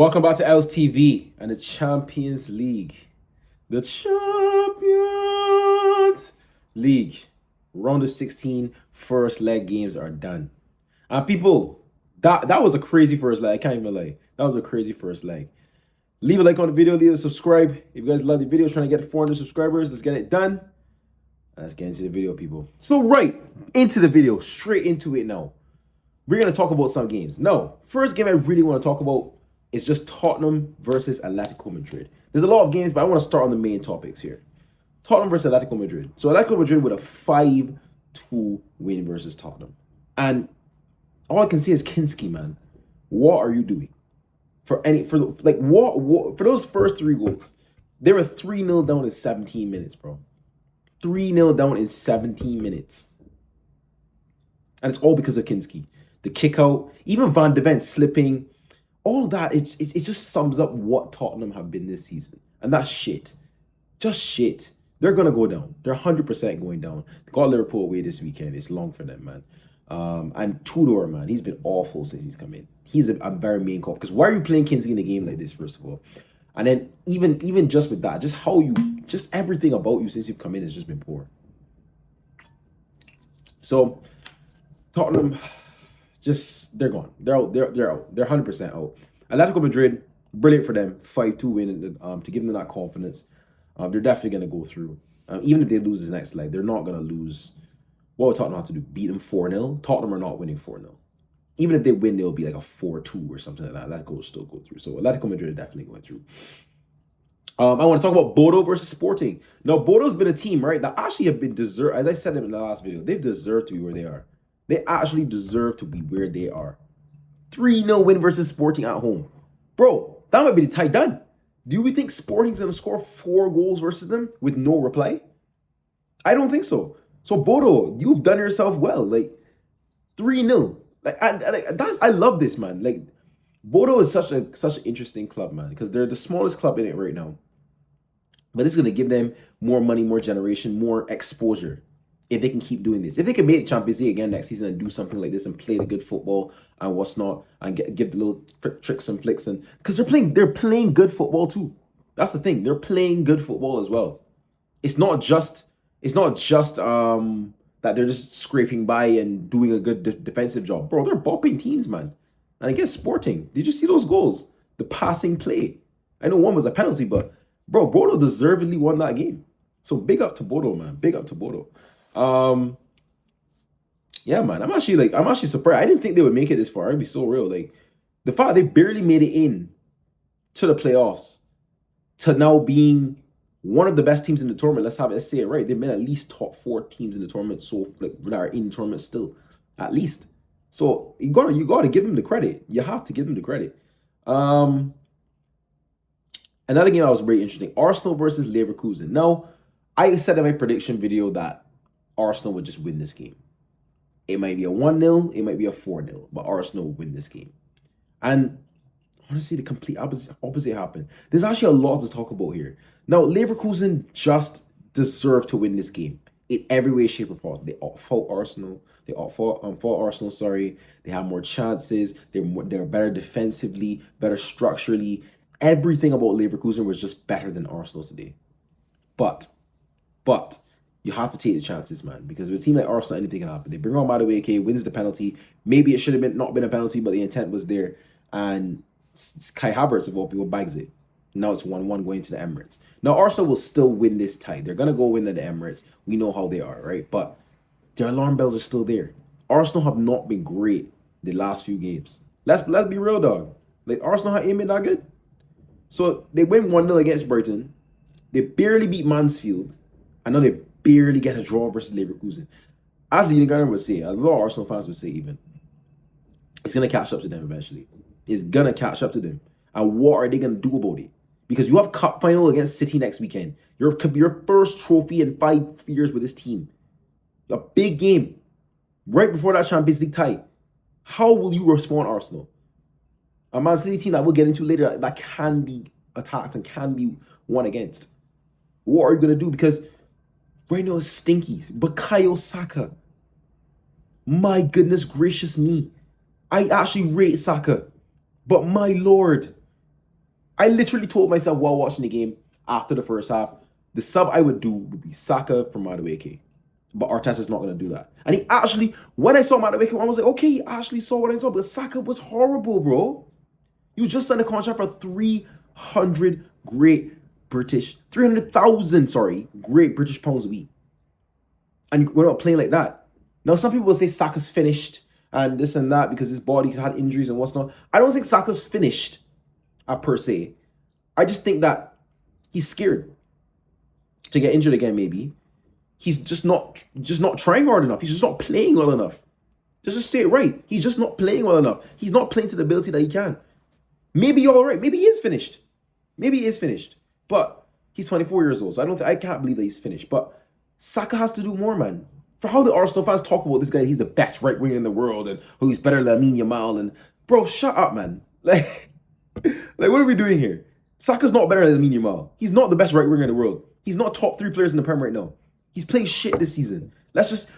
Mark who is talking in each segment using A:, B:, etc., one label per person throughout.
A: Welcome back to LTV and the Champions League. The Champions League. Round of 16 first leg games are done. And people, that was a crazy first leg. I can't even lie. That was a crazy first leg. Leave a like on the video, leave a subscribe. If you guys love the video, trying to get 400 subscribers, let's get it done. Let's get into the video, people. So right into the video, straight into it now. We're going to talk about some games. No, first game I really want to talk about is just Tottenham versus Atletico Madrid. There's a lot of games, but I want to start on the main topics here. Tottenham versus Atletico Madrid. So Atletico Madrid with a 5-2 win versus Tottenham. And all I can say is Kinski, man. What are you doing? For those first three goals, they were 3-0 down in 17 minutes, bro. 3-0 down in 17 minutes. And it's all because of Kinski. The kick out, even Van de Ven slipping, all of that, it just sums up what Tottenham have been this season. And that's shit. Just shit. They're going to go down. They're 100% going down. They got Liverpool away this weekend. It's long for them, man. And Tudor, man, he's been awful since he's come in. He's a very main cop. Because why are you playing Kinsley in a game like this, first of all? And then even just with that, just everything about you since you've come in has just been poor. So, Tottenham, they're gone. They're out. They're out. They're 100% out. Atletico Madrid, brilliant for them. 5-2 win to give them that confidence. They're definitely going to go through. Even if they lose this next leg, they're not going to lose. What would Tottenham have to do? Beat them 4-0? Tottenham are not winning 4-0. Even if they win, they'll be like a 4-2 or something like that. Atletico will still go through. So Atletico Madrid are definitely going through. I want to talk about Bodo versus Sporting. Now, Bodo's been a team, right, that actually have been deserved. As I said in the last video, they've deserved to be where they are. They actually deserve to be where they are. 3-0 win versus Sporting at home. Bro, that might be the tie done. Do we think Sporting's going to score 4 goals versus them with no reply? I don't think so. So, Bodo, you've done yourself well. Like, 3-0. I love this, man. Like, Bodo is such an interesting club, man, because they're the smallest club in it right now. But this is going to give them more money, more generation, more exposure if they can keep doing this. If they can make the Champions League again next season and do something like this and play the good football and what's not and give the little tricks and flicks, and because they're playing good football too. That's the thing. They're playing good football as well. It's not just that they're just scraping by and doing a good defensive job. Bro, they're bopping teams, man. And against Sporting, did you see those goals? The passing play. I know one was a penalty, but bro, Bodo deservedly won that game. So big up to Bodo, man. Big up to Bodo. Yeah, man. I'm actually surprised. I didn't think they would make it this far. I'd be so real. Like, the fact they barely made it in to the playoffs to now being one of the best teams in the tournament. Let's say it right. They've been at least top 4 teams in the tournament, so like that are in the tournament still, at least. So you gotta give them the credit. You have to give them the credit. Another game that was very interesting: Arsenal versus Leverkusen. Now, I said in my prediction video that Arsenal would just win this game. It might be a 1-0, it might be a 4-0, but Arsenal will win this game. And honestly, the complete opposite happened. There's actually a lot to talk about here. Now, Leverkusen just deserve to win this game in every way, shape, or form. They outfought Arsenal. They fought Arsenal. Sorry, they have more chances. They're better defensively, better structurally. Everything about Leverkusen was just better than Arsenal today. But you have to take the chances, man, because with a team like Arsenal, anything can happen. They bring on Madueke, wins the penalty. Maybe it should have not been a penalty, but the intent was there. And Kai Havertz, of all people, bags it. Now it's 1-1 going to the Emirates. Now, Arsenal will still win this tie. They're going to go win at the Emirates. We know how they are, right? But their alarm bells are still there. Arsenal have not been great the last few games. Let's be real, dog. Like, Arsenal ain't been that good. So they win 1-0 against Brighton. They barely beat Mansfield. I know they barely get a draw versus Leverkusen. As Leading Gunner would say, a lot of Arsenal fans would say even, it's going to catch up to them eventually. It's going to catch up to them. And what are they going to do about it? Because you have cup final against City next weekend. Your first trophy in 5 years with this team. A big game. Right before that Champions League tie. How will you respond, Arsenal? A Man City team that we'll get into later that can be attacked and can be won against. What are you going to do? Because right now it's stinky. Bukayo Saka. My goodness gracious me. I actually rate Saka. But my lord, I literally told myself while watching the game after the first half, the sub I would do would be Saka for Madueke. But Arteta's not going to do that. And he actually, when I saw Madueke, I was like, okay, he actually saw what I saw. But Saka was horrible, bro. He was just signed a contract for 300 great British, 300,000, sorry, great British pounds a week. And we're not playing like that. Now, some people will say Saka's finished and this and that because his body had injuries and what's not. I don't think Saka's finished per se. I just think that he's scared to get injured again, maybe. He's just not trying hard enough. He's just not playing well enough. Just say it right. He's just not playing well enough. He's not playing to the ability that he can. Maybe you're all right. Maybe he is finished. Maybe he is finished. But he's 24 years old, so I can't believe that he's finished. But Saka has to do more, man. For how the Arsenal fans talk about this guy, he's the best right winger in the world, and he's better than Lamine Yamal. And bro, shut up, man. Like what are we doing here? Saka's not better than Lamine Yamal. He's not the best right winger in the world. He's not top 3 players in the Premier right now. He's playing shit this season.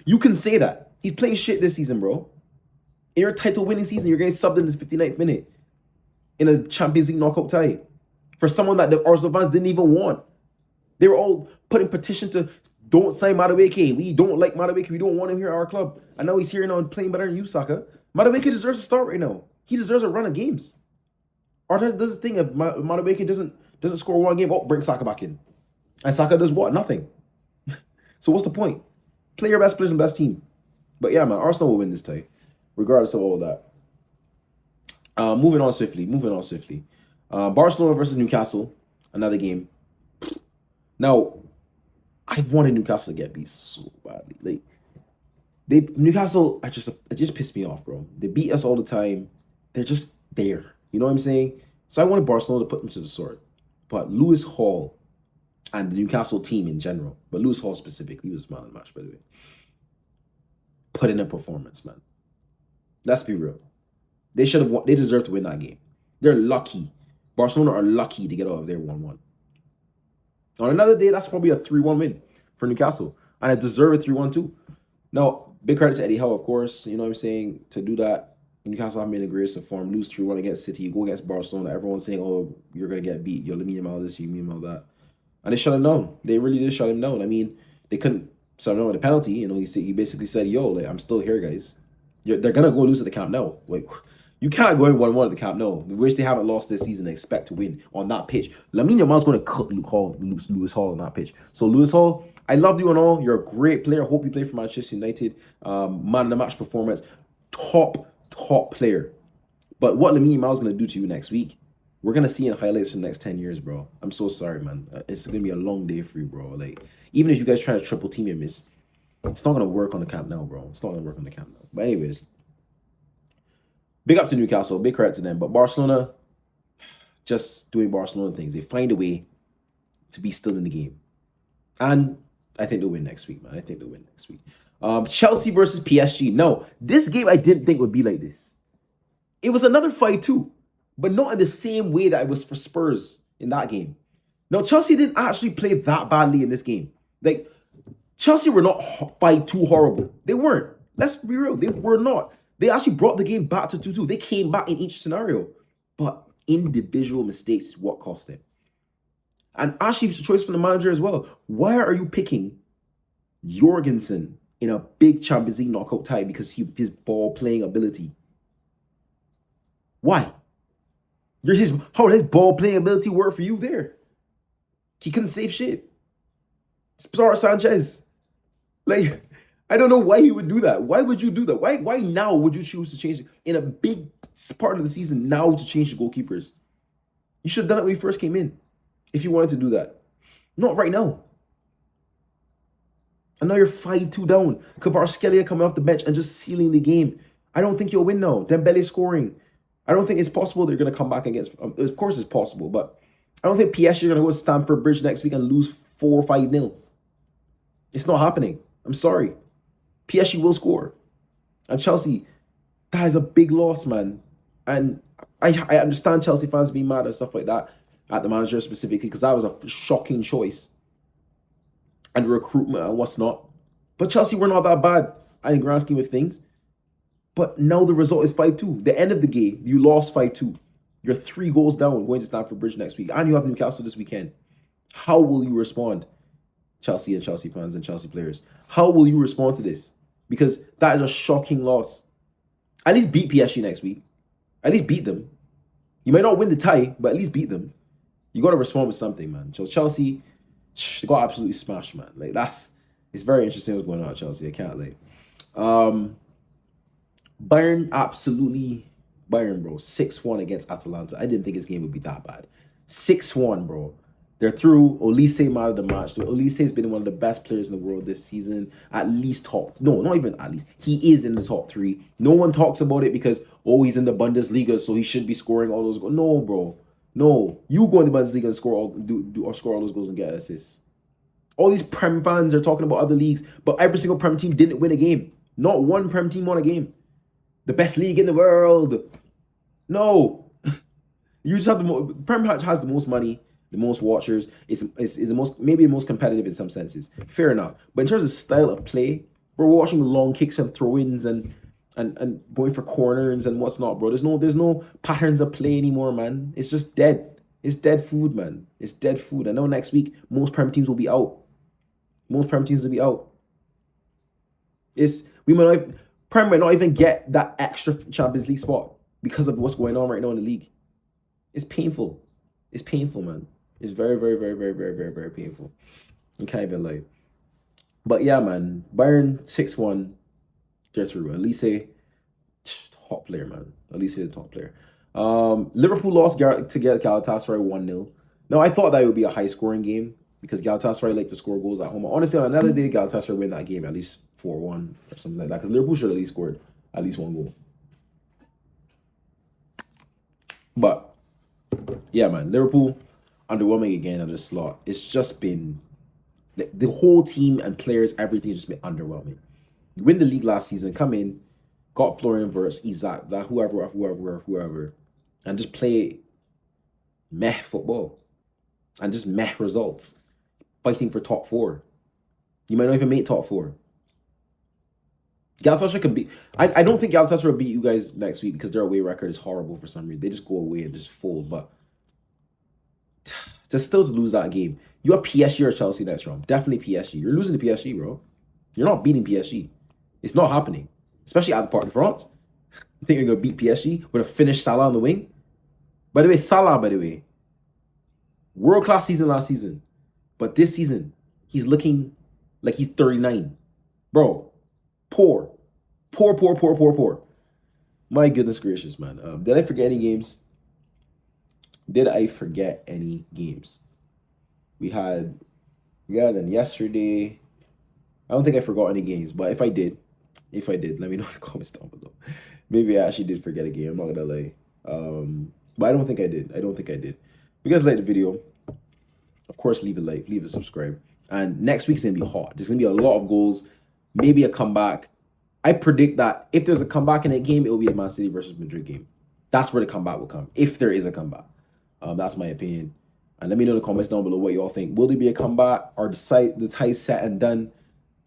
A: You can say that. He's playing shit this season, bro. In your title-winning season, you're getting subbed in this 59th minute in a Champions League knockout tie for someone that the Arsenal fans didn't even want. They were all putting petition to don't sign Madueke. We don't like Madueke. We don't want him here at our club. I know he's here now and playing better than you, Saka. Madueke deserves to start right now. He deserves a run of games. Arteta does this thing if Madueke doesn't score one game, bring Saka back in. And Saka does what? Nothing. So what's the point? Play your best players and best team. But yeah, man, Arsenal will win this tie, regardless of all that. Moving on swiftly. Barcelona versus Newcastle, another game. Now, I wanted Newcastle to get beat so badly. Newcastle, it just pissed me off, bro. They beat us all the time. They're just there. You know what I'm saying? So I wanted Barcelona to put them to the sword. But Lewis Hall and the Newcastle team in general, but Lewis Hall specifically, he was man of the match, by the way, put in a performance, man. Let's be real. They should have won. They deserve to win that game. They're lucky. Barcelona are lucky to get out of there 1-1. On another day, that's probably a 3-1 win for Newcastle. And I deserve a 3-1 too. Now, big credit to Eddie Howe, of course. You know what I'm saying? To do that, Newcastle have been in the greatest of form. Lose 3-1 against City. You go against Barcelona. Everyone's saying, oh, you're going to get beat. You're Lamine Yamal this, you Lamine Yamal that. And they shut him down. They really did shut him down. I mean, they couldn't shut him down with a penalty. You know, he basically said, yo, like, I'm still here, guys. They're going to go lose at the Camp Nou. Like, you can't go in 1-1 at the Camp Nou. We wish they haven't lost this season and expect to win on that pitch. Lamine Yamal's going to cut Lewis Hall on that pitch. So, Lewis Hall, I love you and all. You're a great player. Hope you play for Manchester United. Man of the match performance. Top player. But what Lamine Yamal's going to do to you next week, we're going to see in highlights for the next 10 years, bro. I'm so sorry, man. It's going to be a long day for you, bro. Like, even if you guys try to triple team him, it's not going to work on the Camp Nou, bro. It's not going to work on the Camp Nou. But anyways, big up to Newcastle. Big credit to them. But Barcelona, just doing Barcelona things. They find a way to be still in the game. And I think they'll win next week, man. I think they'll win next week. Chelsea versus PSG. No, this game I didn't think would be like this. It was another 5-2. But not in the same way that it was for Spurs in that game. Now, Chelsea didn't actually play that badly in this game. Like, Chelsea were not 5-2 horrible. They weren't. Let's be real. They were not. They actually brought the game back to 2-2. They came back in each scenario. But individual mistakes is what cost them. And actually, it's a choice from the manager as well. Why are you picking Jorgensen in a big Champions League knockout tie because his ball playing ability? Why? How does ball playing ability work for you there? He couldn't save shit. Spurs Sanchez. Like, I don't know why he would do that. Why would you do that? Why now would you choose to change it in a big part of the season now to change the goalkeepers? You should have done it when you first came in if you wanted to do that. Not right now. And now you're 5-2 down. Kvaratskhelia coming off the bench and just sealing the game. I don't think you'll win now. Dembele scoring. I don't think it's possible they're going to come back against... of course it's possible, but I don't think PSG are going to go to Stamford Bridge next week and lose 4 or 5-0. It's not happening. I'm sorry. PSG will score. And Chelsea, that is a big loss, man. And I understand Chelsea fans being mad and stuff like that at the manager specifically because that was a shocking choice. And recruitment and what's not. But Chelsea were not that bad in the grand scheme of things. But now the result is 5-2. The end of the game, you lost 5-2. You're 3 goals down going to Stamford Bridge next week, and you have Newcastle this weekend. How will you respond, Chelsea and Chelsea fans and Chelsea players? How will you respond to this? Because that is a shocking loss. At least beat PSG next week. At least beat them. You might not win the tie, but at least beat them. You got to respond with something, man. So Chelsea, they got absolutely smashed, man. Like it's very interesting what's going on at Chelsea. I can't lie. Bayern, bro. 6-1 against Atalanta. I didn't think his game would be that bad. 6-1, bro. They're through. Olise man of the match. So Olise has been one of the best players in the world this season. At least top. No, not even at least. He is in the top 3. No one talks about it because, oh, he's in the Bundesliga, so he should be scoring all those goals. No, bro. No. You go in the Bundesliga and score all those goals and get assists. All these Prem fans are talking about other leagues, but every single Prem team didn't win a game. Not one Prem team won a game. The best league in the world. No. You just have Prem has the most money, the most watchers. It's the most, maybe the most competitive in some senses. Fair enough. But in terms of style of play, we're watching long kicks and throw-ins and going for corners and what's not, bro. There's no patterns of play anymore, man. It's just dead. It's dead food, man. It's dead food. I know next week most Prem teams will be out. Most Prem teams will be out. Prem might not even get that extra Champions League spot because of what's going on right now in the league. It's painful. It's painful, man. It's very, very, very, very, very, very, very painful. I can't even lie. But yeah, man. Bayern 6-1. They're through. Olise, top player, man. Olise is a top player. Liverpool lost to get Galatasaray 1-0. Now, I thought that would be a high-scoring game because Galatasaray like to score goals at home. Honestly, on another day, Galatasaray win that game at least 4-1 or something like that because Liverpool should at least scored at least 1 goal. But yeah, man, Liverpool underwhelming again at the slot. It's just been the whole team and players, everything has just been underwhelming. You win the league last season, come in, got Florian Wirtz, Isaac, whoever, and just play meh football and just meh results, fighting for top 4. You might not even make top 4. Galatasaray can beat. I don't think Galatasaray will beat you guys next week because their away record is horrible for some reason. They just go away and just fold. But to lose that game, you have PSG or Chelsea next round. Definitely PSG. You're losing to PSG, bro. You're not beating PSG. It's not happening. Especially at the Parc de France. You think you're gonna beat PSG with a finished Salah on the wing? By the way, Salah, world-class season last season. But this season, he's looking like he's 39. Bro. Poor. My goodness gracious, man. Did I forget any games? We had them yesterday. I don't think I forgot any games, but if I did, let me know in the comments down below. Maybe I actually did forget a game. I'm not gonna lie. But I don't think I did. If you guys like the video, of course, leave a like, leave a subscribe. And next week's gonna be hot. There's gonna be a lot of goals. Maybe a comeback. I predict that if there's a comeback in that game, it will be the Man City versus Madrid game. That's where the comeback will come, if there is a comeback. That's my opinion. And let me know in the comments down below what y'all think. Will there be a comeback? Or the tie set and done?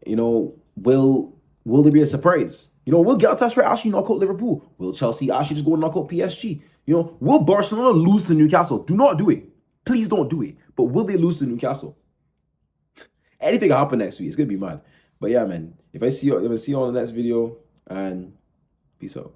A: You know, will there be a surprise? You know, will Galatasaray actually knock out Liverpool? Will Chelsea actually just go and knock out PSG? You know, will Barcelona lose to Newcastle? Do not do it. Please don't do it. But will they lose to Newcastle? Anything will happen next week. It's gonna be mad. But yeah, man. If I see you on the next video, and peace out.